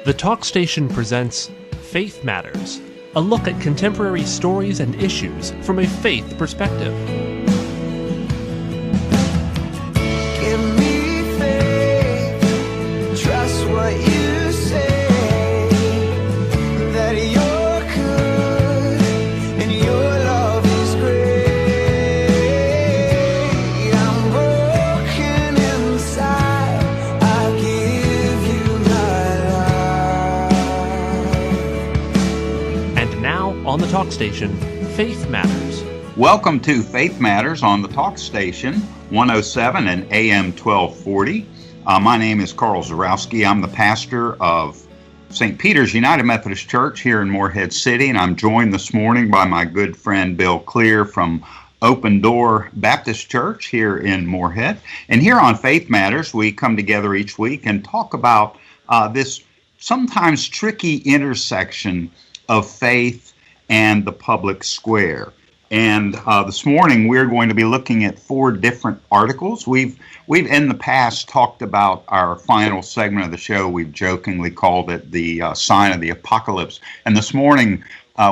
The Talk Station presents Faith Matters, a look at contemporary stories and issues from a faith perspective. Give me faith, trust what you say, that you're good and your love is great. I'm broken inside, I give you my life. And now, on the Talk Station, Faith Matters. Welcome to Faith Matters on the Talk Station, 107 and AM 1240. My name is Carl Zarowski. I'm the pastor of St. Peter's United Methodist Church here in Morehead City, and I'm joined this morning by my good friend Bill Clear from Open Door Baptist Church here in Morehead. And here on Faith Matters, we come together each week and talk about this sometimes tricky intersection of faith and the public square. And this morning we're going to be looking at 4 different articles. We've in the past talked about our final segment of the show. We've jokingly called it the sign of the apocalypse. And this morning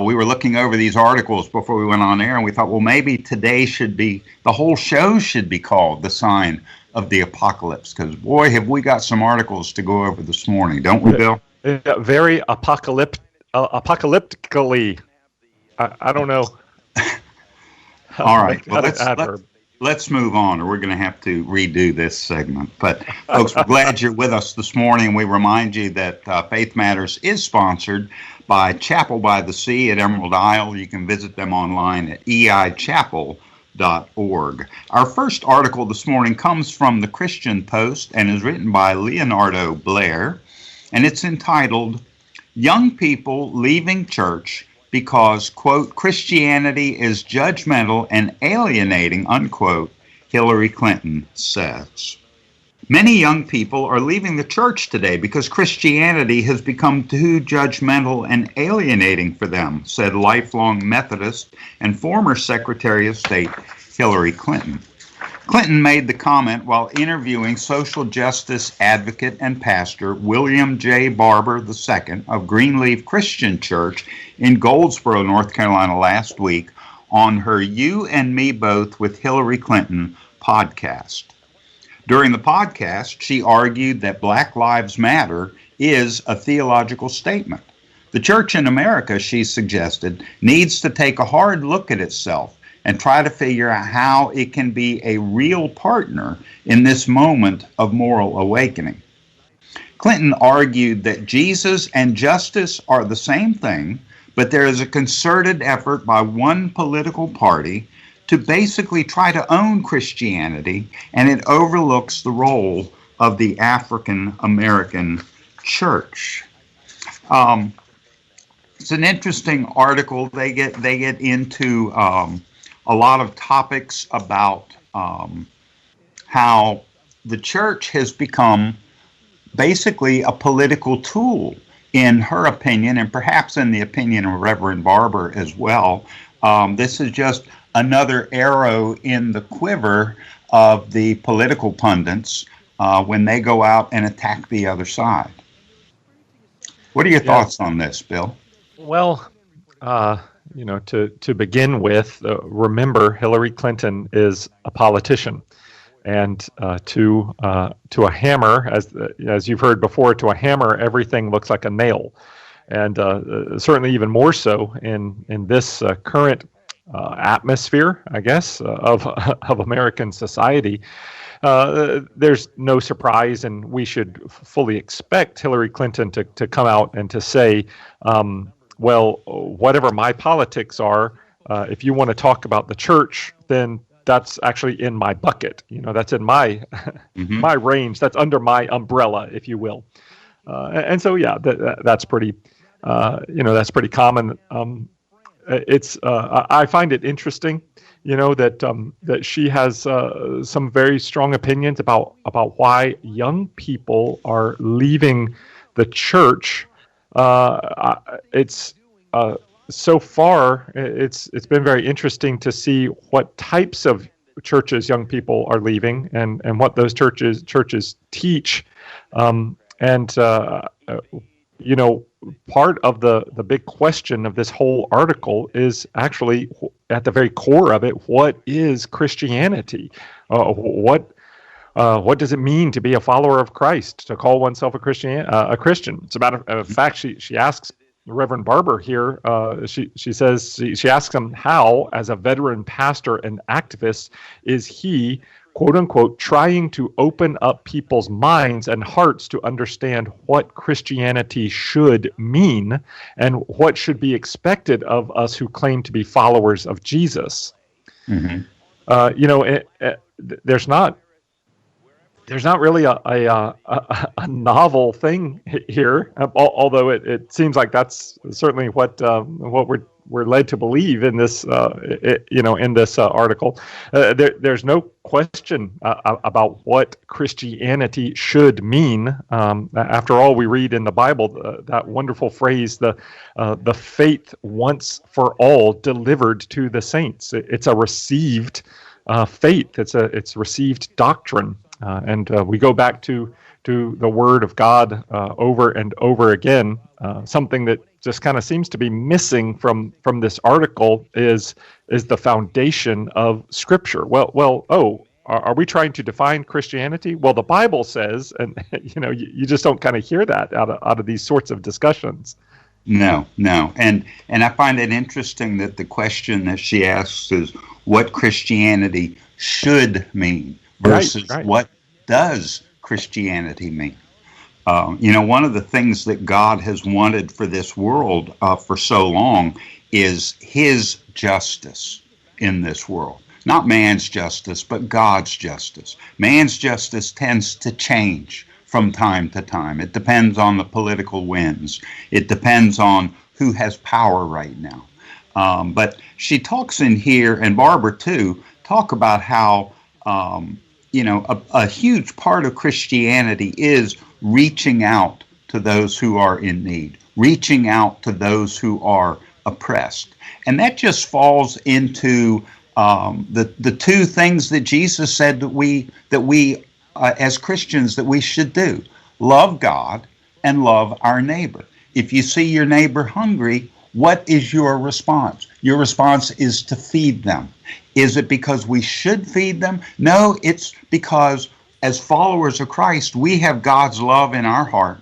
we were looking over these articles before we went on air, and we thought, well, maybe today the whole show should be called the sign of the apocalypse, because boy, have we got some articles to go over this morning, don't we, Bill? Very apocalyptically. I don't know. All right, well, let's move on, or we're going to have to redo this segment. But, folks, we're glad you're with us this morning. We remind you that Faith Matters is sponsored by Chapel by the Sea at Emerald Isle. You can visit them online at eichapel.org. Our first article this morning comes from the Christian Post and is written by Leonardo Blair, and it's entitled, "Young People Leaving Church Because, quote, Christianity is judgmental and alienating, unquote," Hillary Clinton says. Many young people are leaving the church today because Christianity has become too judgmental and alienating for them, said lifelong Methodist and former Secretary of State Hillary Clinton. Clinton made the comment while interviewing social justice advocate and pastor William J. Barber II of Greenleaf Christian Church in Goldsboro, North Carolina last week on her You and Me Both with Hillary Clinton podcast. During the podcast, she argued that Black Lives Matter is a theological statement. The church in America, she suggested, needs to take a hard look at itself and try to figure out how it can be a real partner in this moment of moral awakening. Clinton argued that Jesus and justice are the same thing, but there is a concerted effort by one political party to basically try to own Christianity, and it overlooks the role of the African American church. It's an interesting article. They get into a lot of topics about how the church has become basically a political tool, in her opinion, and perhaps in the opinion of Reverend Barber as well. This is just another arrow in the quiver of the political pundits when they go out and attack the other side. What are your thoughts on this, Bill? Well, to begin with, remember Hillary Clinton is a politician, and to a hammer, as you've heard before, to a hammer everything looks like a nail, and certainly even more so in this current atmosphere, I guess, of American society. There's no surprise, and we should fully expect Hillary Clinton to come out and to say, well, whatever my politics are, if you want to talk about the church, then that's actually in my bucket. That's in my my range. That's under my umbrella, if you will. And so, yeah, that's pretty, that's pretty common. I find it interesting, that she has some very strong opinions about why young people are leaving the church. So far, it's been very interesting to see what types of churches young people are leaving and what those churches teach. you know, part of the big question of this whole article is actually at the very core of it, what is Christianity? What does it mean to be a follower of Christ, to call oneself a Christian? As a matter of fact, she asks Reverend Barber here. She says she asks him how, as a veteran pastor and activist, is he, quote unquote, trying to open up people's minds and hearts to understand what Christianity should mean and what should be expected of us who claim to be followers of Jesus. Mm-hmm. There's not really a novel thing here, although it seems like that's certainly what we're led to believe in this in this article. There's no question about what Christianity should mean. After all, we read in the Bible that wonderful phrase, the faith once for all delivered to the saints. It's a received faith. It's received doctrine. And we go back to the Word of God over and over again. Something that just kind of seems to be missing from this article is the foundation of Scripture. Are we trying to define Christianity? Well, the Bible says, and you just don't kind of hear that out of these sorts of discussions. No, and I find it interesting that the question that she asks is what Christianity should mean versus right. What does Christianity mean? One of the things that God has wanted for this world for so long is His justice in this world. Not man's justice, but God's justice. Man's justice tends to change from time to time. It depends on the political winds. It depends on who has power right now. But she talks in here, and Barbara too, talk about how a huge part of Christianity is reaching out to those who are in need, reaching out to those who are oppressed. And that just falls into the two things that Jesus said that we as Christians that we should do: love God and love our neighbor. If you see your neighbor hungry, what is your response? Your response is to feed them. Is it because we should feed them? No, it's because as followers of Christ, we have God's love in our heart.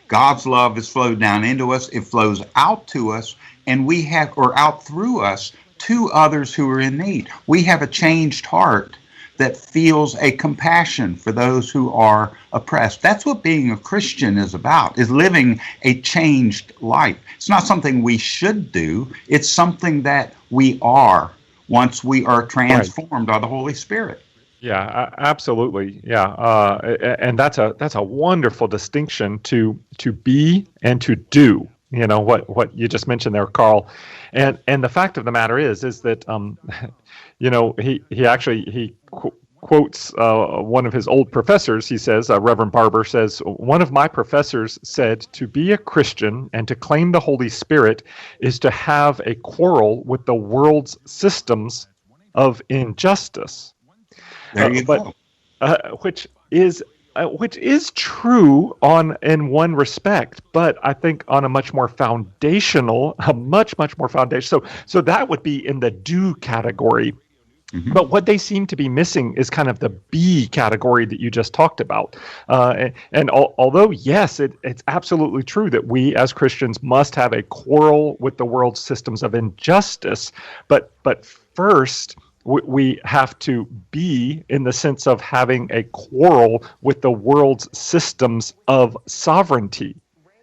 God's love has flowed down into us. It flows out to us, and we have, or out through us, to others who are in need. We have a changed heart that feels a compassion for those who are oppressed. That's what being a Christian is about, is living a changed life. It's not something we should do. It's something that we are once we are transformed by the Holy Spirit. Yeah, absolutely. Yeah, and that's a wonderful distinction to be and to do. What you just mentioned there, Carl, and the fact of the matter is that he quotes one of his old professors. He says, Reverend Barber says, one of my professors said, to be a Christian and to claim the Holy Spirit is to have a quarrel with the world's systems of injustice. There you go. Which is true in one respect, but I think on a much more foundational. So that would be in the do category. Mm-hmm. But what they seem to be missing is kind of the be category that you just talked about. Although, yes, it's absolutely true that we as Christians must have a quarrel with the world's systems of injustice, but first, we have to be in the sense of having a quarrel with the world's systems of sovereignty,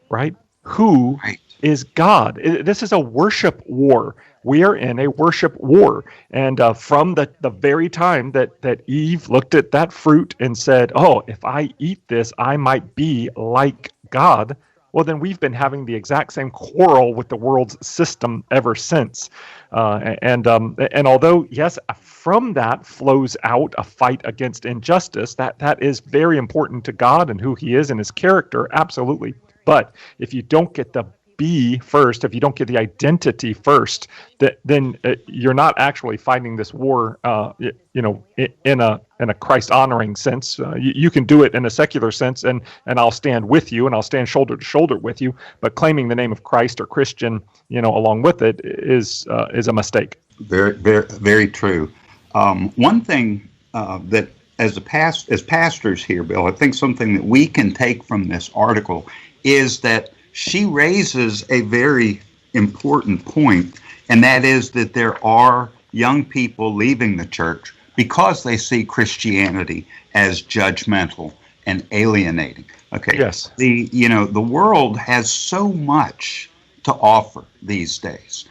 right? Who is God? This is a worship war. We are in a worship war. And from the very time that Eve looked at that fruit and said, oh, if I eat this, I might be like God. Well, then we've been having the exact same quarrel with the world's system ever since. And although, yes, from that flows out a fight against injustice, that is very important to God and who He is and His character, absolutely. But if you don't get the be first, if you don't get the identity first, then you're not actually fighting this war, in a Christ honoring sense. You can do it in a secular sense, and I'll stand with you, and I'll stand shoulder to shoulder with you. But claiming the name of Christ or Christian, along with it is a mistake. Very, very, very true. One thing that as pastors here, Bill, I think something that we can take from this article is that she raises a very important point, and that is that there are young people leaving the church because they see Christianity as judgmental and alienating. Okay. Yes. The world has so much to offer these days.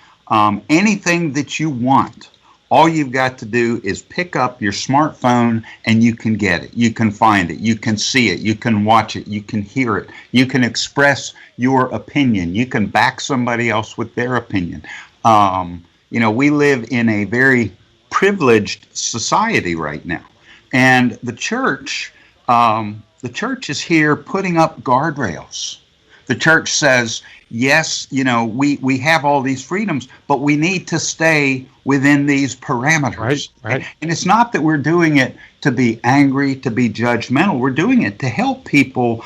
Anything that you want, all you've got to do is pick up your smartphone and you can get it. You can find it. You can see it. You can watch it. You can hear it. You can express your opinion. You can back somebody else with their opinion. We live in a very privileged society right now. And the church is here putting up guardrails. The church says, yes, we have all these freedoms, but we need to stay within these parameters. Right. And it's not that we're doing it to be angry, to be judgmental. We're doing it to help people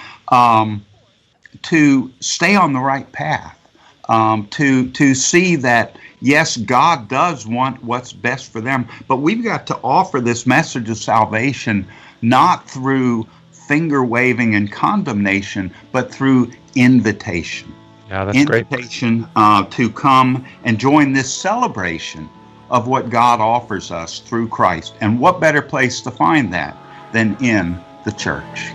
to stay on the right path, to see that, yes, God does want what's best for them, but we've got to offer this message of salvation not through finger waving and condemnation, but through invitation. Yeah, that's invitation to come and join this celebration of what God offers us through Christ. And what better place to find that than in the church?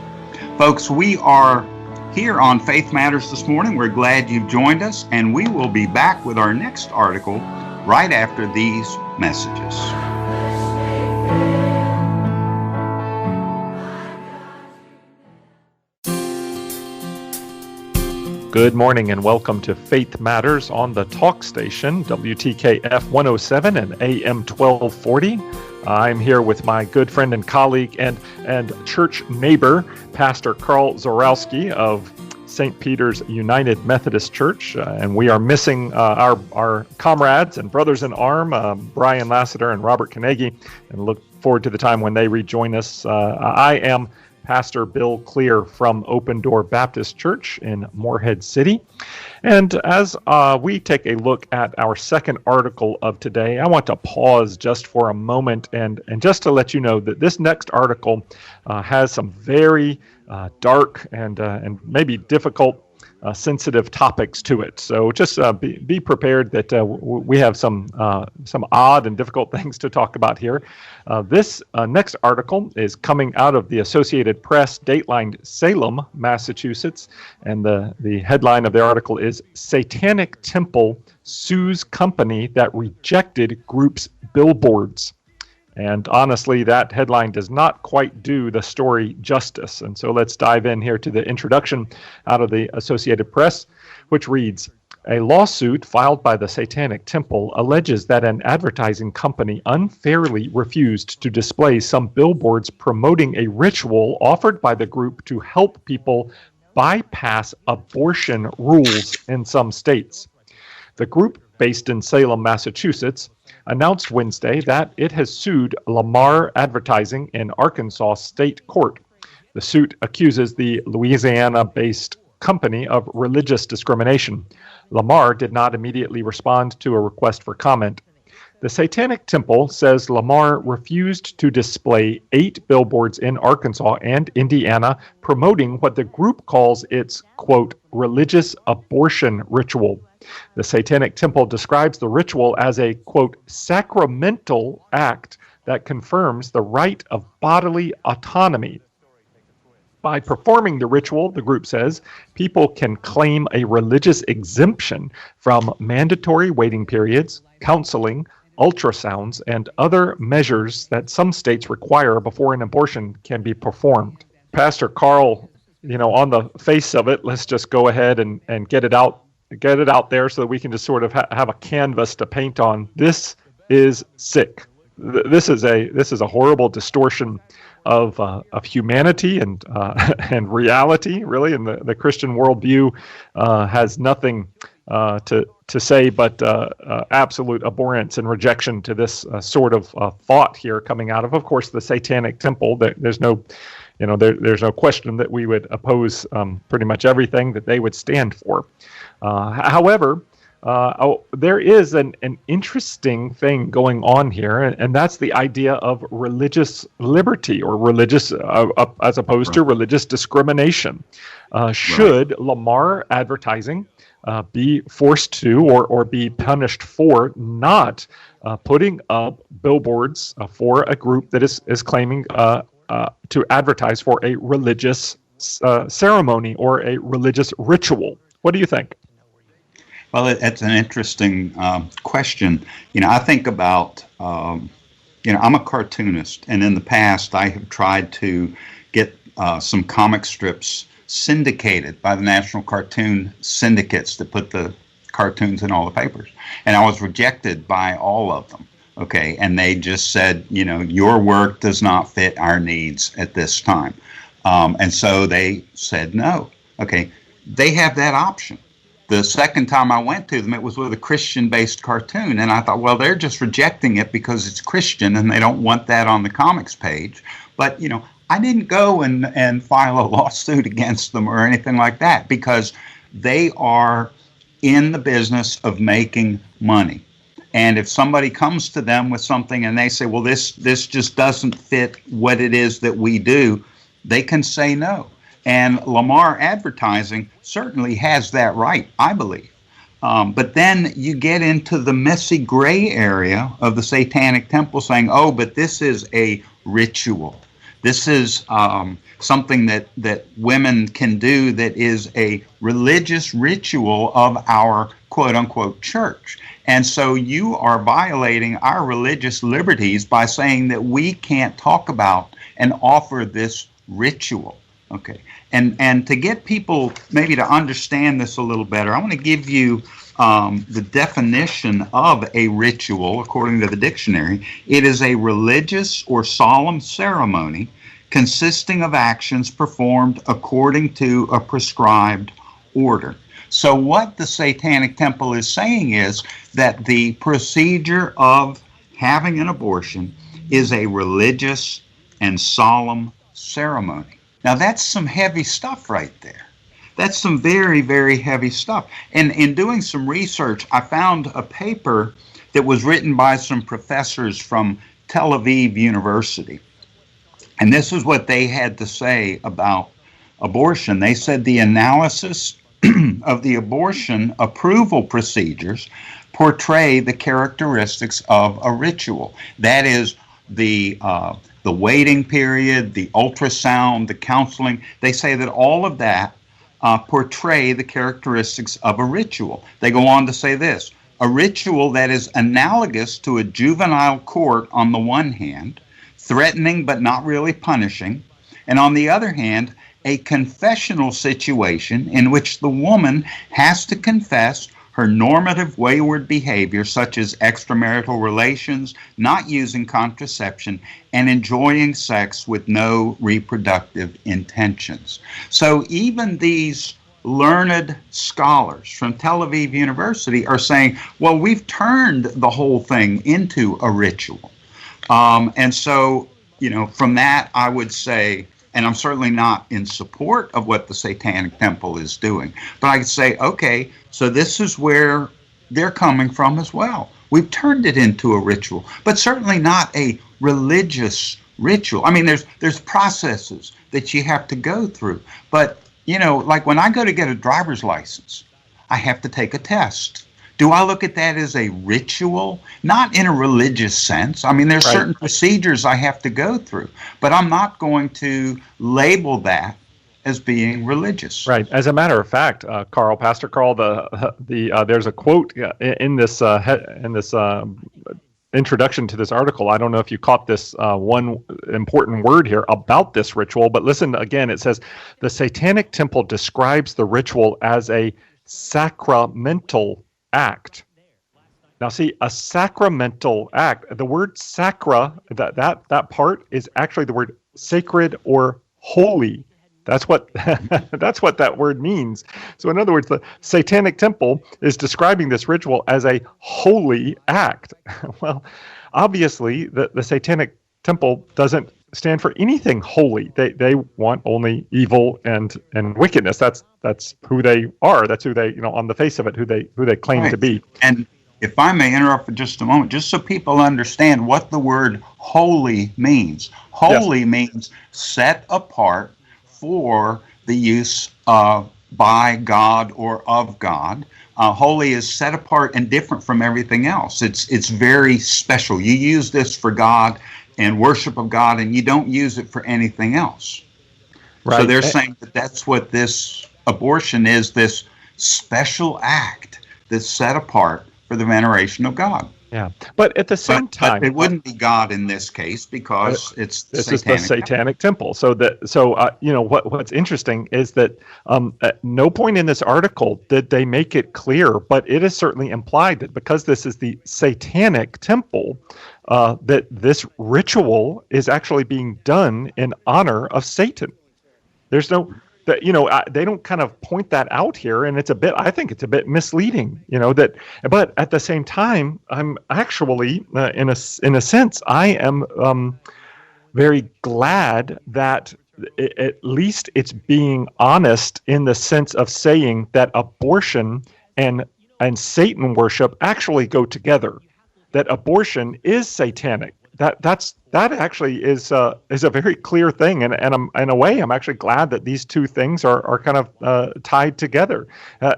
Folks, we are here on Faith Matters this morning. We're glad you've joined us, and we will be back with our next article right after these messages. Good morning and welcome to Faith Matters on the Talk Station, WTKF 107 and AM 1240. I'm here with my good friend and colleague and church neighbor, Pastor Carl Zorowski of St. Peter's United Methodist Church, and we are missing our comrades and brothers in arm, Brian Lassiter and Robert Carnegie, and look forward to the time when they rejoin us. I am Pastor Bill Clear from Open Door Baptist Church in Morehead City. And as we take a look at our second article of today, I want to pause just for a moment and just to let you know that this next article has some very dark and maybe difficult sensitive topics to it. So just be prepared that we have some odd and difficult things to talk about here. This next article is coming out of the Associated Press, datelined Salem, Massachusetts, and the headline of the article is Satanic Temple Sues Company That Rejected Group's Billboards. And honestly, that headline does not quite do the story justice. And so let's dive in here to the introduction out of the Associated Press, which reads, a lawsuit filed by the Satanic Temple alleges that an advertising company unfairly refused to display some billboards promoting a ritual offered by the group to help people bypass abortion rules in some states. The group, based in Salem, Massachusetts, announced Wednesday that it has sued Lamar Advertising in Arkansas State Court. The suit accuses the Louisiana-based company of religious discrimination. Lamar did not immediately respond to a request for comment. The Satanic Temple says Lamar refused to display 8 billboards in Arkansas and Indiana promoting what the group calls its, quote, religious abortion ritual. The Satanic Temple describes the ritual as a, quote, sacramental act that confirms the right of bodily autonomy. By performing the ritual, the group says, people can claim a religious exemption from mandatory waiting periods, counseling, ultrasounds, and other measures that some states require before an abortion can be performed. Pastor Carl, on the face of it, let's just go ahead and get it out there so that we can just sort of have a canvas to paint on. This is sick. This is a horrible distortion of humanity and reality, really, and the Christian worldview has nothing to say, but absolute abhorrence and rejection to this sort of thought here coming out of course, the Satanic Temple. There's no, there's no question that we would oppose pretty much everything that they would stand for. However, there is an interesting thing going on here, and that's the idea of religious liberty or religious, as opposed to religious discrimination. Should Lamar Advertising be forced to or be punished for not putting up billboards for a group that is claiming to advertise for a religious ceremony or a religious ritual? What do you think? Well, it's an interesting question. I think about, I'm a cartoonist, and in the past I have tried to get some comic strips syndicated by the National Cartoon Syndicates that put the cartoons in all the papers. And I was rejected by all of them. Okay. And they just said, your work does not fit our needs at this time. And so they said no. Okay. They have that option. The second time I went to them, it was with a Christian-based cartoon. And I thought, well, they're just rejecting it because it's Christian and they don't want that on the comics page. But, I didn't go and file a lawsuit against them or anything like that, because they are in the business of making money. And if somebody comes to them with something and they say, well, this just doesn't fit what it is that we do, they can say no. And Lamar Advertising certainly has that right, I believe. But then you get into the messy gray area of the Satanic Temple saying, oh, but this is a ritual. This is something that women can do that is a religious ritual of our quote-unquote church. And so you are violating our religious liberties by saying that we can't talk about and offer this ritual. Okay. And to get people maybe to understand this a little better, I want to give you the definition of a ritual according to the dictionary. It is a religious or solemn ceremony consisting of actions performed according to a prescribed order. So what the Satanic Temple is saying is that the procedure of having an abortion is a religious and solemn ceremony. Now that's some heavy stuff right there. That's some very, very heavy stuff. And in doing some research, I found a paper that was written by some professors from Tel Aviv University. And this is what they had to say about abortion. They said the analysis of the abortion approval procedures portray the characteristics of a ritual. That is the waiting period, the ultrasound, the counseling. They say that all of that portray the characteristics of a ritual. They go on to say this: a ritual that is analogous to a juvenile court on the one hand, threatening but not really punishing, and on the other hand, a confessional situation in which the woman has to confess her normative wayward behavior, such as extramarital relations, not using contraception, and enjoying sex with no reproductive intentions. So even these learned scholars from Tel Aviv University are saying, well, we've turned the whole thing into a ritual. And so, from that, I would say, and I'm certainly not in support of what the Satanic Temple is doing, but I could say, okay, so this is where they're coming from as well. We've turned it into a ritual, but certainly not a religious ritual. I mean, there's processes that you have to go through. But, like when I go to get a driver's license, I have to take a test. Do I look at that as a ritual? Not in a religious sense. I mean, there's certain procedures I have to go through, but I'm not going to label that as being religious. Right. As a matter of fact, Pastor Carl, there's a quote in this introduction to this article. I don't know if you caught this one important word here about this ritual, but listen again. It says the Satanic Temple describes the ritual as a sacramental act. Now, see, a sacramental act. The word sacra, that part is actually the word sacred or holy. That's what that's what that word means. So in other words, the Satanic temple is describing this ritual as a holy act. Well, obviously, the Satanic temple doesn't stand for anything holy. They want only evil and wickedness. That's who they are. That's who they, on the face of it, who they claim to be. And if I may interrupt for just a moment, just so people understand what the word holy means. Holy means set apart for the use by God or of God. Holy is set apart and different from everything else. It's very special. You use this for God and worship of God, and you don't use it for anything else. Right. So they're saying that that's what this abortion is, this special act that's set apart for the veneration of God. Yeah, but at the same time, it wouldn't be God in this case because this is the Satanic temple. So what's interesting is that at no point in this article did they make it clear, but it is certainly implied that because this is the Satanic temple, that this ritual is actually being done in honor of Satan. There's no. They don't kind of point that out here, and I think it's a bit misleading, but at the same time, I'm actually, in a sense, I am very glad that at least it's being honest in the sense of saying that abortion and Satan worship actually go together, that abortion is satanic. That actually is a very clear thing, and in a way, I'm actually glad that these two things are kind of tied together.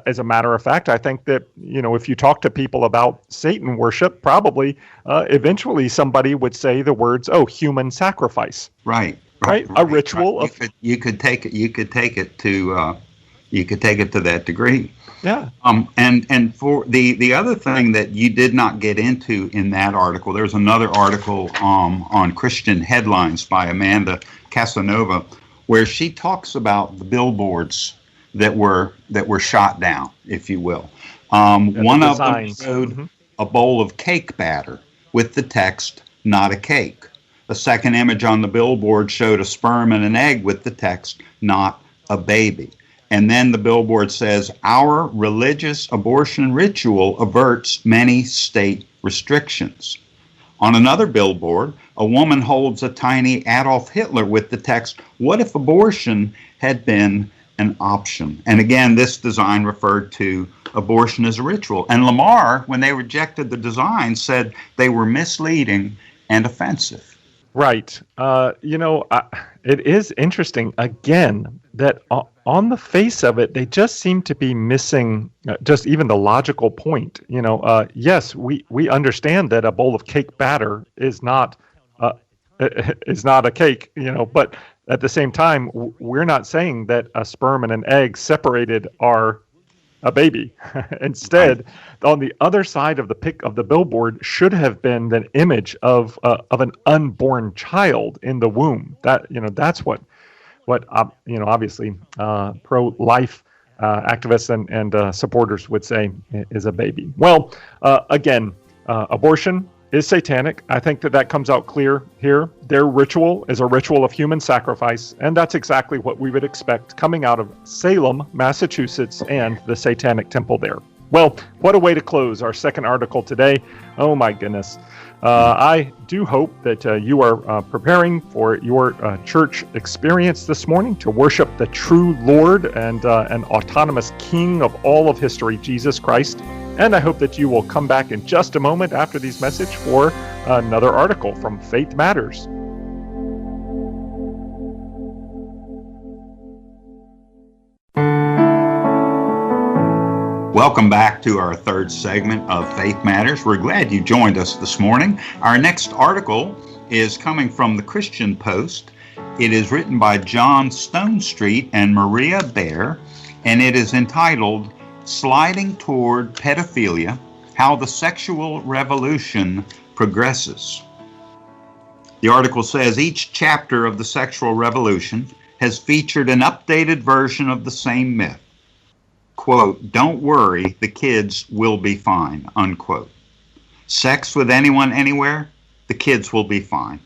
As a matter of fact, I think that if you talk to people about Satan worship, probably eventually somebody would say the words, "Oh, human sacrifice." Right. A ritual of you could take it to that degree. Yeah. And for the other thing that you did not get into in that article, there's another article on Christian Headlines by Amanda Casanova, where she talks about the billboards that were shot down, if you will. One of them showed a bowl of cake batter with the text "not a cake." A second image on the billboard showed a sperm and an egg with the text "not a baby." And then the billboard says, "Our religious abortion ritual averts many state restrictions." On another billboard, a woman holds a tiny Adolf Hitler with the text, "What if abortion had been an option?" And again, this design referred to abortion as a ritual. And Lamar, when they rejected the design, said they were misleading and offensive. Right. It is interesting, again, that on the face of it, they just seem to be missing just even the logical point. Yes, we understand that a bowl of cake batter is not a cake, but at the same time, we're not saying that a sperm and an egg separated are a baby. Instead, on the other side of the billboard should have been the image of an unborn child in the womb. That's what obviously pro-life activists and supporters would say is a baby. Well, again, abortion is satanic. I think that comes out clear here. Their ritual is a ritual of human sacrifice, and that's exactly what we would expect coming out of Salem, Massachusetts, and the Satanic Temple there. Well, what a way to close our second article today. Oh my goodness. I do hope that you are preparing for your church experience this morning to worship the true Lord and an autonomous King of all of history, Jesus Christ. And I hope that you will come back in just a moment after these messages for another article from Faith Matters. Welcome back to our third segment of Faith Matters. We're glad you joined us this morning. Our next article is coming from the Christian Post. It is written by John Stonestreet and Maria Baer, and it is entitled "Sliding Toward Pedophilia, How the Sexual Revolution Progresses." The article says each chapter of the sexual revolution has featured an updated version of the same myth. Quote, "Don't worry, the kids will be fine," unquote. Sex with anyone, anywhere, the kids will be fine.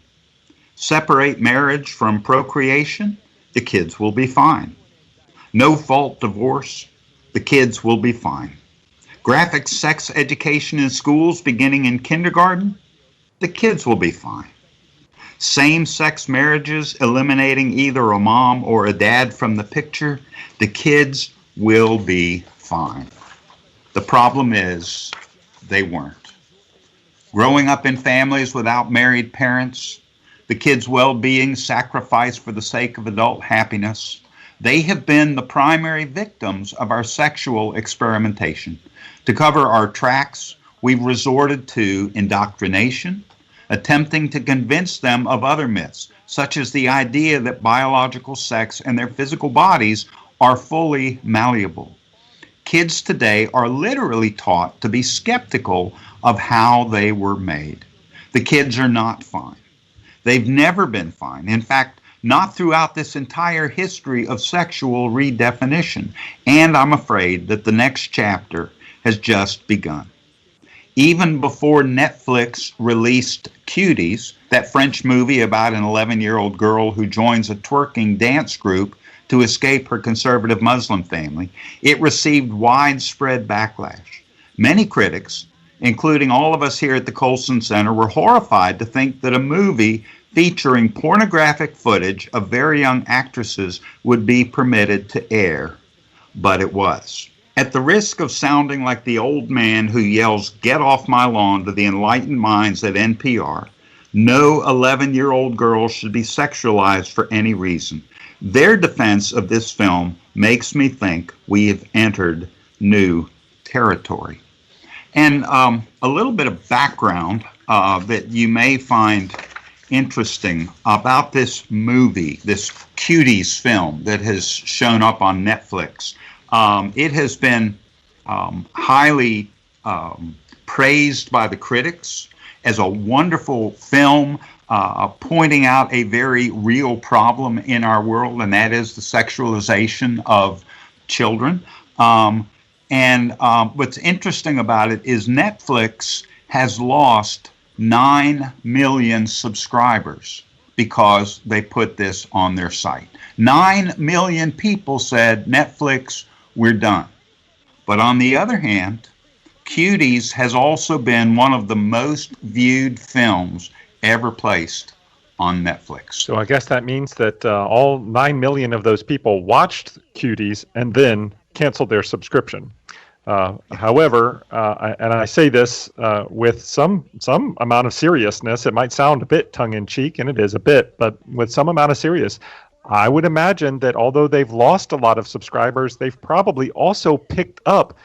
Separate marriage from procreation, the kids will be fine. No fault divorce, the kids will be fine. Graphic sex education in schools beginning in kindergarten, the kids will be fine. Same-sex marriages eliminating either a mom or a dad from the picture, the kids will be fine. The problem is they weren't. Growing up in families without married parents, the kids' well-being sacrificed for the sake of adult happiness, they have been the primary victims of our sexual experimentation. To cover our tracks, we've resorted to indoctrination, attempting to convince them of other myths, such as the idea that biological sex and their physical bodies are fully malleable. Kids today are literally taught to be skeptical of how they were made. The kids are not fine. They've never been fine. In fact, not throughout this entire history of sexual redefinition. And I'm afraid that the next chapter has just begun. Even before Netflix released Cuties, that French movie about an 11-year-old girl who joins a twerking dance group to escape her conservative Muslim family, it received widespread backlash. Many critics, including all of us here at the Colson Center, were horrified to think that a movie featuring pornographic footage of very young actresses would be permitted to air. But it was. At the risk of sounding like the old man who yells, "Get off my lawn," to the enlightened minds at NPR, no 11-year-old girl should be sexualized for any reason. Their defense of this film makes me think we have entered new territory. And a little bit of background that you may find interesting about this movie, this Cuties film that has shown up on Netflix. It has been highly praised by the critics as a wonderful film pointing out a very real problem in our world, and that is the sexualization of children. And what's interesting about it is Netflix has lost 9 million subscribers because they put this on their site. 9 million people said, "Netflix, we're done." But on the other hand, Cuties has also been one of the most viewed films ever placed on Netflix. So I guess that means that all 9 million of those people watched Cuties and then canceled their subscription. However, and I say this with some amount of seriousness, it might sound a bit tongue-in-cheek, and it is a bit, but with some amount of serious, I would imagine that although they've lost a lot of subscribers, they've probably also picked up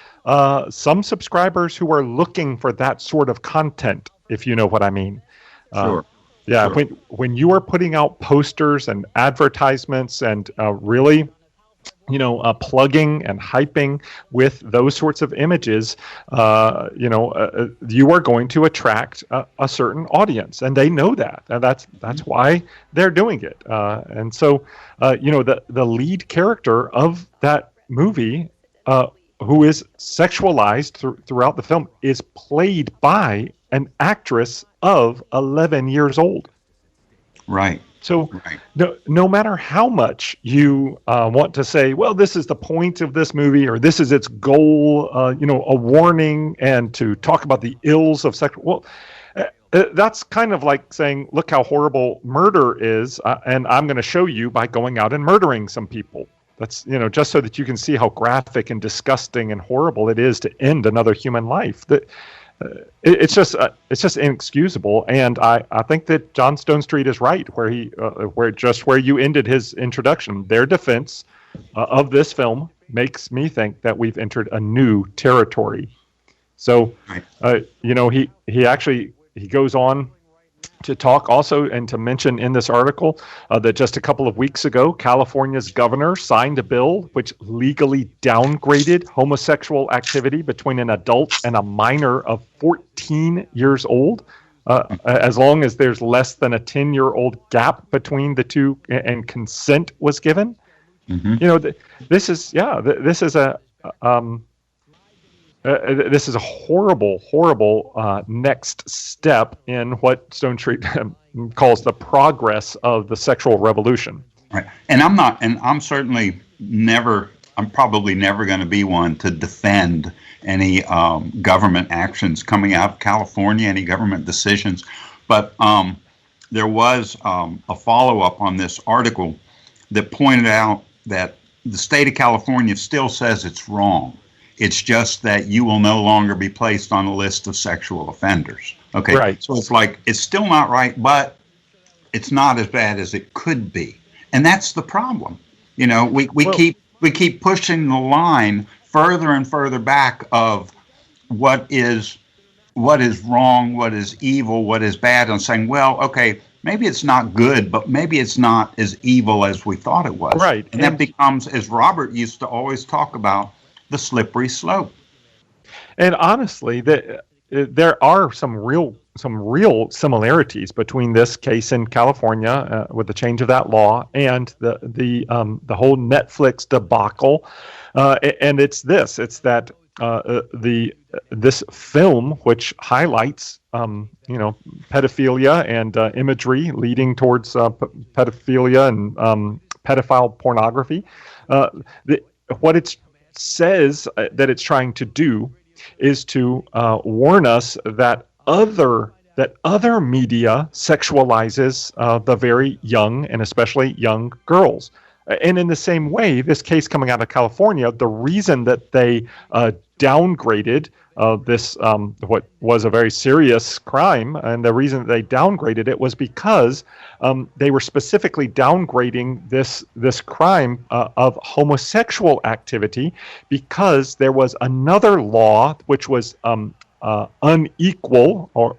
some subscribers who are looking for that sort of content, if you know what I mean. Sure. Yeah, Sure. when you are putting out posters and advertisements and really plugging and hyping with those sorts of images, you are going to attract a certain audience, and they know that, and that's why they're doing it. And so, the lead character of that movie, who is sexualized throughout the film, is played by an actress of 11 years old. Right. So Right. no matter how much you want to say, well, this is the point of this movie, or this is its goal, a warning, and to talk about the ills of sexual, that's kind of like saying, look how horrible murder is, and I'm going to show you by going out and murdering some people. That's, just so that you can see how graphic and disgusting and horrible it is to end another human life. It's just inexcusable, and I think that John Stonestreet is right where where you ended his introduction. Their defense of this film makes me think that we've entered a new territory. So, he goes on to talk also and to mention in this article that just a couple of weeks ago, California's governor signed a bill which legally downgraded homosexual activity between an adult and a minor of 14 years old, as long as there's less than a 10-year-old gap between the two and consent was given. Mm-hmm. This is a horrible next step in what Stonestreet calls the progress of the sexual revolution. Right. And I'm certainly never, I'm probably never going to be one to defend any government actions coming out of California, any government decisions. But there was a follow-up on this article that pointed out that the state of California still says it's wrong. It's just that you will no longer be placed on a list of sexual offenders. Okay. Right. So it's like, it's still not right, but it's not as bad as it could be. And that's the problem. You know, we keep pushing the line further and further back of what is wrong, what is evil, what is bad, and saying, well, okay, maybe it's not good, but maybe it's not as evil as we thought it was. Right. And that becomes, as Robert used to always talk about, the slippery slope. And honestly, there are some real similarities between this case in California with the change of that law and the whole Netflix debacle. And it's that this film, which highlights pedophilia and imagery leading towards pedophilia and pedophile pornography, what it says that it's trying to do is to warn us that other media sexualizes the very young and especially young girls. And in the same way, this case coming out of California, the reason that they downgraded this what was a very serious crime, and the reason that they downgraded it was because they were specifically downgrading this crime of homosexual activity because there was another law which was unequal, or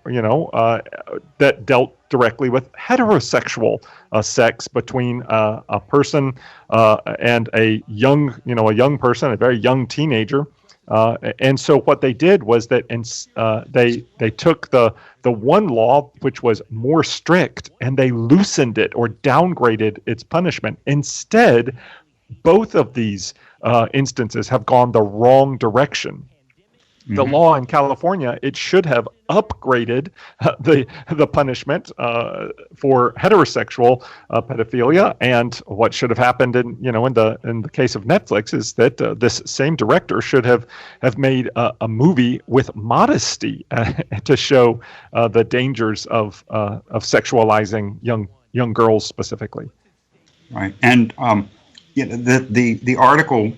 that dealt directly with heterosexual sex between a person and a young person, a very young teenager. And so what they did was that they took the one law, which was more strict, and they loosened it or downgraded its punishment. Instead, both of these instances have gone the wrong direction. The law in California, it should have upgraded the punishment for heterosexual pedophilia, and what should have happened in the case of Netflix is that this same director should have made a movie with modesty to show the dangers of sexualizing young girls specifically. Right, and the article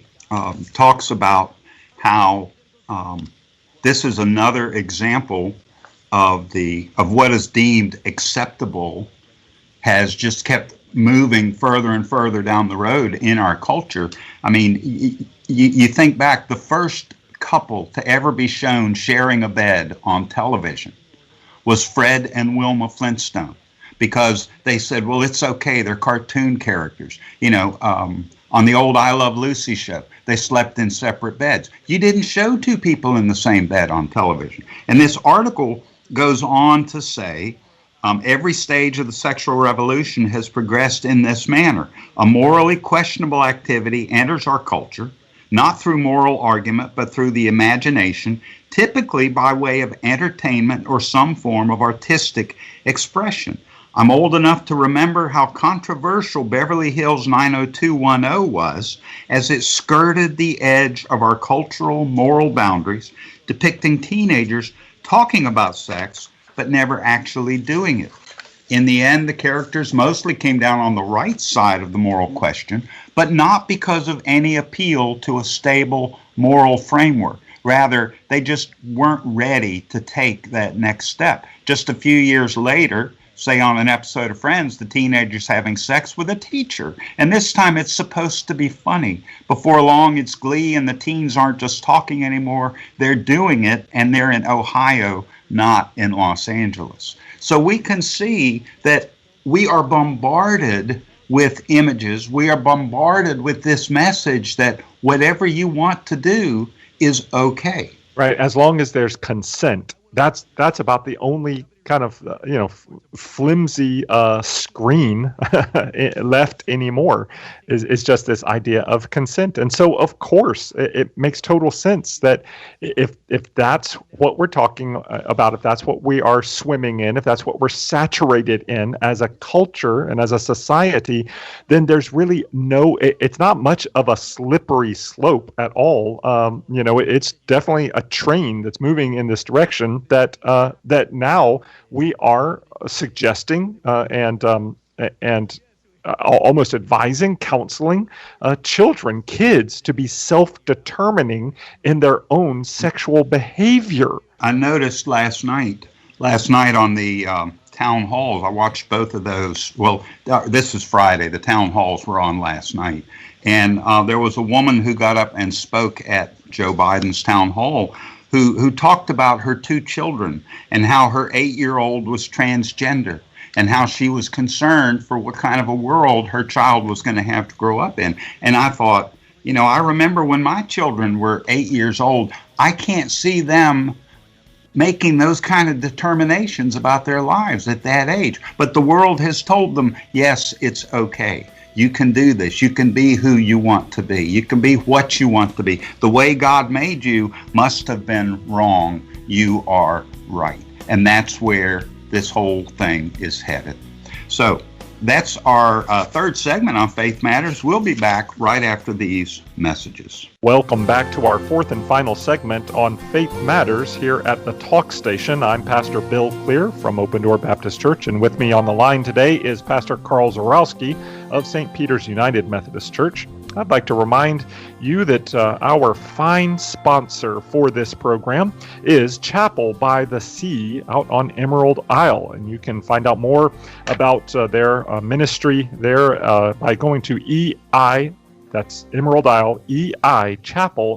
talks about how this is another example of what is deemed acceptable has just kept moving further and further down the road in our culture. I mean, you think back, the first couple to ever be shown sharing a bed on television was Fred and Wilma Flintstone, because they said, well, it's okay, they're cartoon characters. On the old I Love Lucy show, they slept in separate beds. You didn't show two people in the same bed on television. And this article goes on to say, every stage of the sexual revolution has progressed in this manner. A morally questionable activity enters our culture, not through moral argument, but through the imagination, typically by way of entertainment or some form of artistic expression. I'm old enough to remember how controversial Beverly Hills 90210 was as it skirted the edge of our cultural moral boundaries, depicting teenagers talking about sex but never actually doing it. In the end, the characters mostly came down on the right side of the moral question, but not because of any appeal to a stable moral framework. Rather, they just weren't ready to take that next step. Just a few years later, say on an episode of Friends, the teenager's having sex with a teacher. And this time it's supposed to be funny. Before long, it's glee, and the teens aren't just talking anymore. They're doing it, and they're in Ohio, not in Los Angeles. So we can see that we are bombarded with images. We are bombarded with this message that whatever you want to do is okay. Right, as long as there's consent. That's about the only kind of flimsy screen left anymore. Is just this idea of consent. And so, of course, it makes total sense that if that's what we're talking about, if that's what we are swimming in, if that's what we're saturated in as a culture and as a society, then there's really it's not much of a slippery slope at all. It's definitely a train that's moving in this direction that now we are suggesting and almost advising, counseling kids to be self-determining in their own sexual behavior. I noticed last night on the town halls, I watched both of those. Well, this is Friday. The town halls were on last night. And there was a woman who got up and spoke at Joe Biden's town hall who talked about her 2 children and how her 8-year-old was transgender and how she was concerned for what kind of a world her child was going to have to grow up in. And I thought, I remember when my children were 8 years old, I can't see them making those kind of determinations about their lives at that age. But the world has told them, yes, it's okay. You can do this. You can be who you want to be. You can be what you want to be. The way God made you must have been wrong. You are right. And that's where this whole thing is headed. So that's our third segment on Faith Matters. We'll be back right after these messages. Welcome back to our fourth and final segment on Faith Matters here at the Talk Station. I'm Pastor Bill Clear from Open Door Baptist Church, and with me on the line today is Pastor Carl Zarowski of St. Peter's United Methodist Church. I'd like to remind you that our fine sponsor for this program is Chapel by the Sea out on Emerald Isle, and you can find out more about their ministry there by going to EI, that's Emerald Isle, eichapel.org.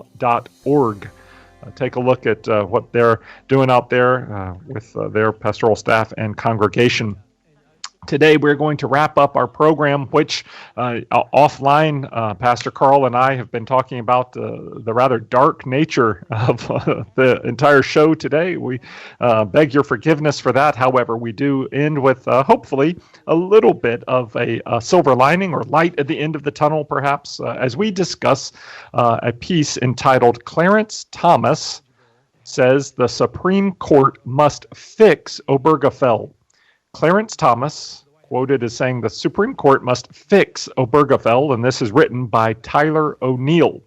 Take a look at what they're doing out there with their pastoral staff and congregation. Today, we're going to wrap up our program, which offline, Pastor Carl and I have been talking about the rather dark nature of the entire show today. We beg your forgiveness for that. However, we do end with hopefully a little bit of a silver lining or light at the end of the tunnel, perhaps, as we discuss a piece entitled Clarence Thomas Says the Supreme Court Must Fix Obergefell. Clarence Thomas, quoted as saying the Supreme Court must fix Obergefell, and this is written by Tyler O'Neill.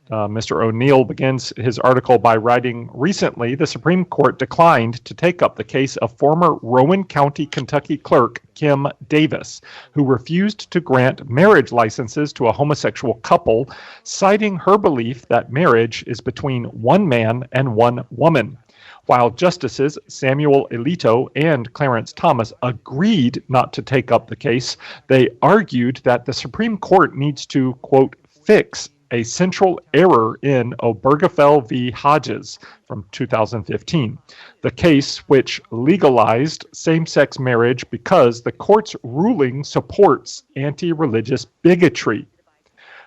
Mr. O'Neill begins his article by writing, recently the Supreme Court declined to take up the case of former Rowan County, Kentucky clerk Kim Davis, who refused to grant marriage licenses to a homosexual couple, citing her belief that marriage is between one man and one woman. While Justices Samuel Alito and Clarence Thomas agreed not to take up the case, they argued that the Supreme Court needs to, quote, fix a central error in Obergefell v. Hodges from 2015, the case which legalized same-sex marriage because the court's ruling supports anti-religious bigotry.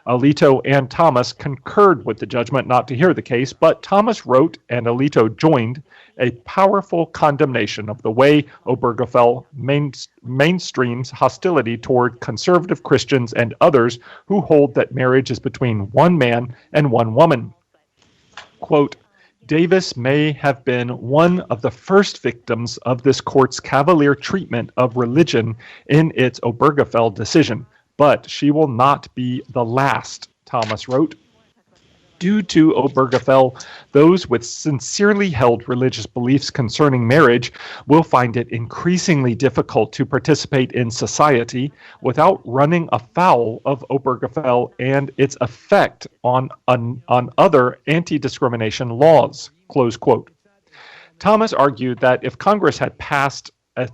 Alito and Thomas concurred with the judgment not to hear the case, but Thomas wrote and Alito joined a powerful condemnation of the way Obergefell mainstreams hostility toward conservative Christians and others who hold that marriage is between one man and one woman. Quote, Davis may have been one of the first victims of this court's cavalier treatment of religion in its Obergefell decision, but she will not be the last, Thomas wrote. Due to Obergefell, those with sincerely held religious beliefs concerning marriage will find it increasingly difficult to participate in society without running afoul of Obergefell and its effect on other anti-discrimination laws, close quote. Thomas argued that if Congress, had passed a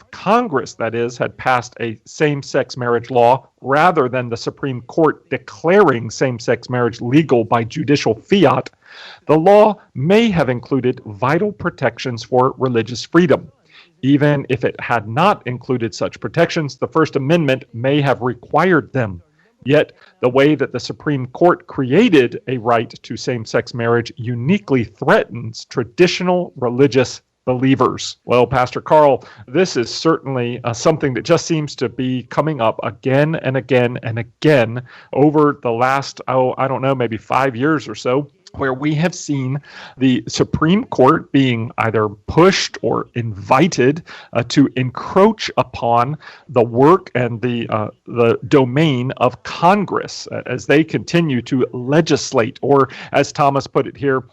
same-sex marriage law rather than the Supreme Court declaring same-sex marriage legal by judicial fiat, the law may have included vital protections for religious freedom. Even if it had not included such protections, the First Amendment may have required them. Yet, the way that the Supreme Court created a right to same-sex marriage uniquely threatens traditional religious believers. Well, Pastor Carl, this is certainly something that just seems to be coming up again and again and again over the last, I don't know, maybe 5 years or so, where we have seen the Supreme Court being either pushed or invited to encroach upon the work and the domain of Congress as they continue to legislate, or as Thomas put it here,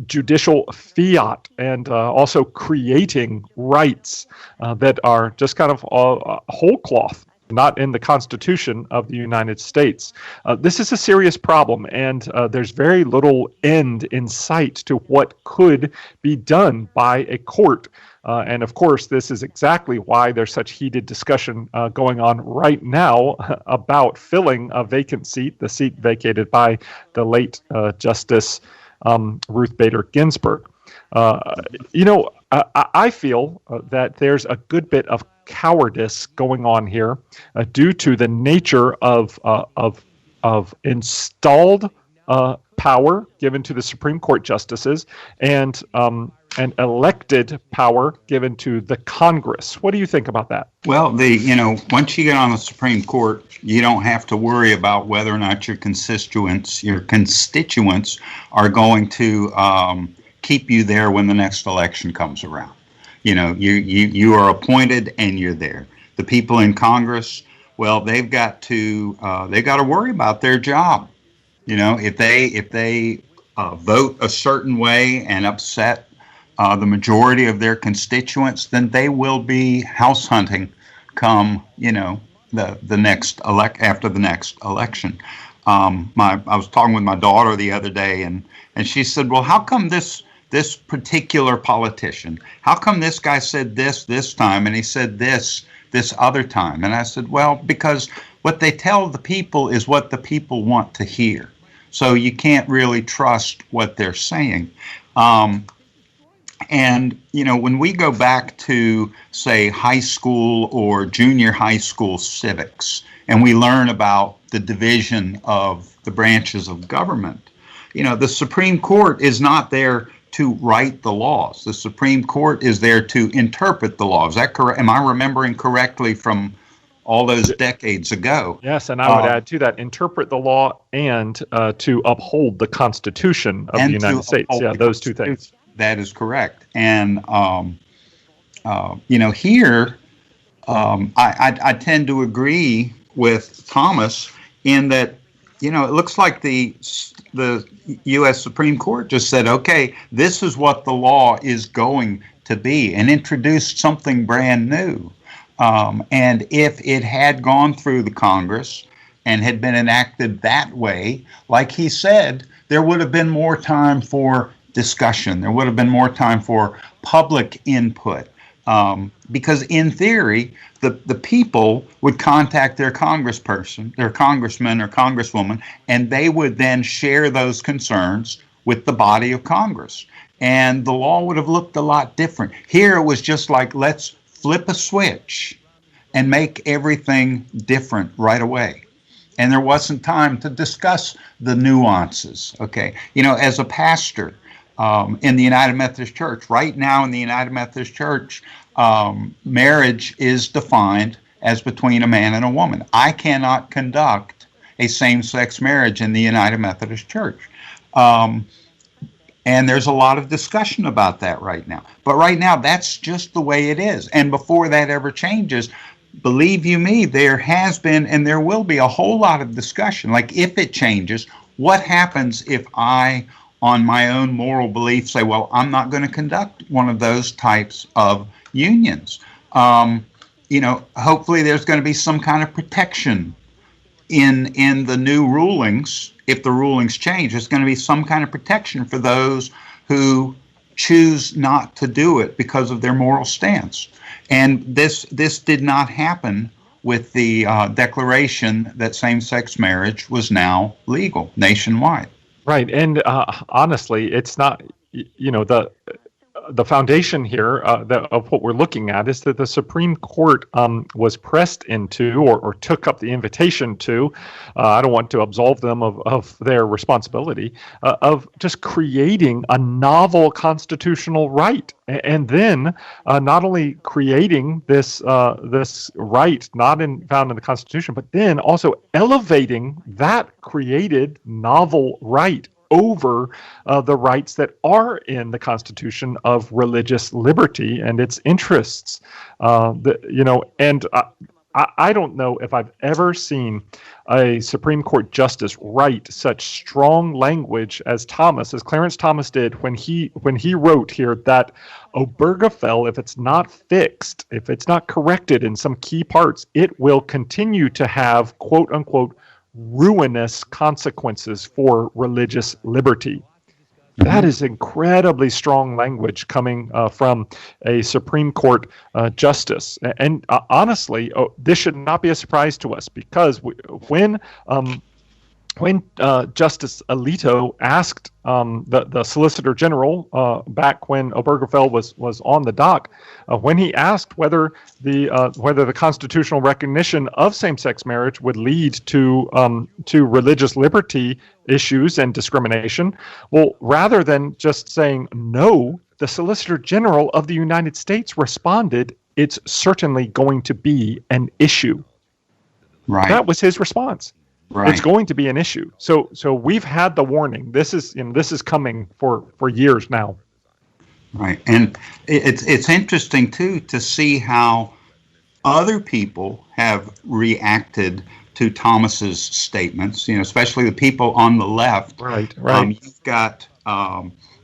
judicial fiat, and also creating rights that are just kind of whole cloth, not in the Constitution of the United States. This is a serious problem, and there's very little end in sight to what could be done by a court. And of course, this is exactly why there's such heated discussion going on right now about filling a vacant seat, the seat vacated by the late Justice Ruth Bader Ginsburg. I feel that there's a good bit of cowardice going on here due to the nature of installed power given to the Supreme Court justices and elected power given to the Congress. What do you think about that? Well, once you get on the Supreme Court, you don't have to worry about whether or not your constituents are going to keep you there when the next election comes around. You are appointed and you're there. The people in Congress, well, they've got to worry about their job. If they vote a certain way and upset the majority of their constituents, then they will be house hunting come the next after the next election. I was talking with my daughter the other day, and she said, "Well, how come this particular politician, how come this guy said this time and he said this other time?" And I said, well, because what they tell the people is what the people want to hear. So you can't really trust what they're saying. When we go back to, say, high school or junior high school civics, and we learn about the division of the branches of government, the Supreme Court is not there to write the laws. The Supreme Court is there to interpret the law. Is that correct? Am I remembering correctly from all those decades ago? Yes, and I would add to that, interpret the law and to uphold the Constitution of the United States. Yeah, those two things. That is correct. And, here, I tend to agree with Thomas in that, it looks like the U.S. Supreme Court just said, okay, this is what the law is going to be, and introduced something brand new. And if it had gone through the Congress and had been enacted that way, like he said, there would have been more time for discussion. There would have been more time for public input. Because in theory, the people would contact their congressperson, their congressman or congresswoman, and they would then share those concerns with the body of Congress. And the law would have looked a lot different. Here it was just like, let's flip a switch and make everything different right away. And there wasn't time to discuss the nuances. Okay, as a pastor in the United Methodist Church, right now in the United Methodist Church, marriage is defined as between a man and a woman. I cannot conduct a same-sex marriage in the United Methodist Church. And there's a lot of discussion about that right now. But right now, that's just the way it is. And before that ever changes, believe you me, there has been and there will be a whole lot of discussion. Like, if it changes, what happens if I, on my own moral belief, say, well, I'm not going to conduct one of those types of unions? Hopefully there's going to be some kind of protection in the new rulings. If the rulings change, there's going to be some kind of protection for those who choose not to do it because of their moral stance. And this did not happen with the declaration that same-sex marriage was now legal nationwide. Right, and honestly, it's not, the foundation here of what we're looking at is that the Supreme Court was pressed into or took up the invitation to, I don't want to absolve them of their responsibility, of just creating a novel constitutional right. And then not only creating this right found in the Constitution, but then also elevating that created novel right over the rights that are in the Constitution of religious liberty and its interests. I don't know if I've ever seen a Supreme Court justice write such strong language as Clarence Thomas did when he wrote here that Obergefell, if it's not fixed, if it's not corrected in some key parts, it will continue to have, quote unquote, ruinous consequences for religious liberty. That is incredibly strong language coming from a Supreme Court justice. And honestly, this should not be a surprise to us, because when Justice Alito asked the Solicitor General back when Obergefell was on the dock, when he asked whether the constitutional recognition of same-sex marriage would lead to religious liberty issues and discrimination, well, rather than just saying no, the Solicitor General of the United States responded, "It's certainly going to be an issue." Right. That was his response. Right. It's going to be an issue. So we've had the warning. This is coming for years now. Right. And it's interesting too to see how other people have reacted to Thomas's statements, especially the people on the left. Right. You've got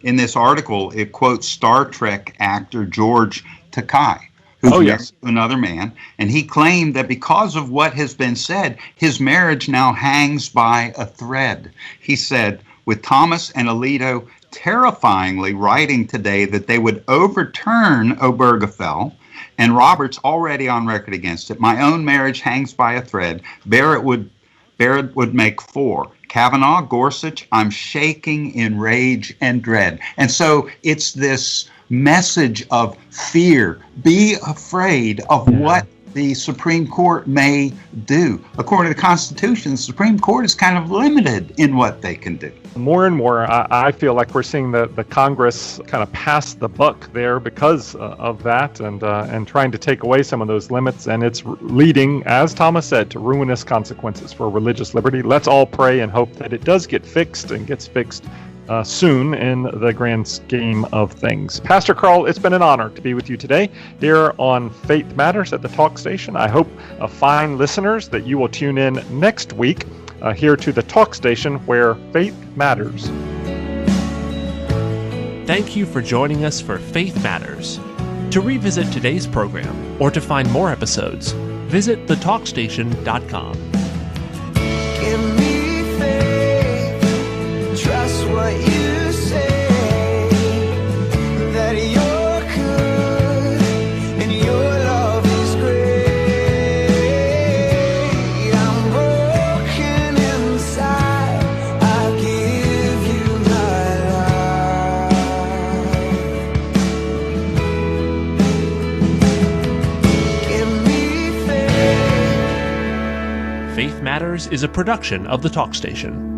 in this article, it quotes Star Trek actor George Takei, who's married to another man, and he claimed that because of what has been said, his marriage now hangs by a thread. He said, with Thomas and Alito terrifyingly writing today that they would overturn Obergefell, and Roberts already on record against it, my own marriage hangs by a thread. Barrett would make 4. Kavanaugh, Gorsuch, I'm shaking in rage and dread. And so it's this message of fear. Be afraid of what the Supreme Court may do. According to the Constitution, the Supreme Court is kind of limited in what they can do. More and more, I feel like we're seeing the Congress kind of pass the buck there because of that, and trying to take away some of those limits, and it's leading, as Thomas said, to ruinous consequences for religious liberty. Let's all pray and hope that it does get fixed and gets fixed soon in the grand scheme of things. Pastor Carl, it's been an honor to be with you today here on Faith Matters at the Talk Station. I hope, fine listeners, that you will tune in next week here to the Talk Station where faith matters. Thank you for joining us for Faith Matters. To revisit today's program or to find more episodes, visit thetalkstation.com. Give me faith, trust what you say, that you're good and your love is great. I'm broken inside, I give you my life. Give me faith. Faith Matters is a production of the Talk Station.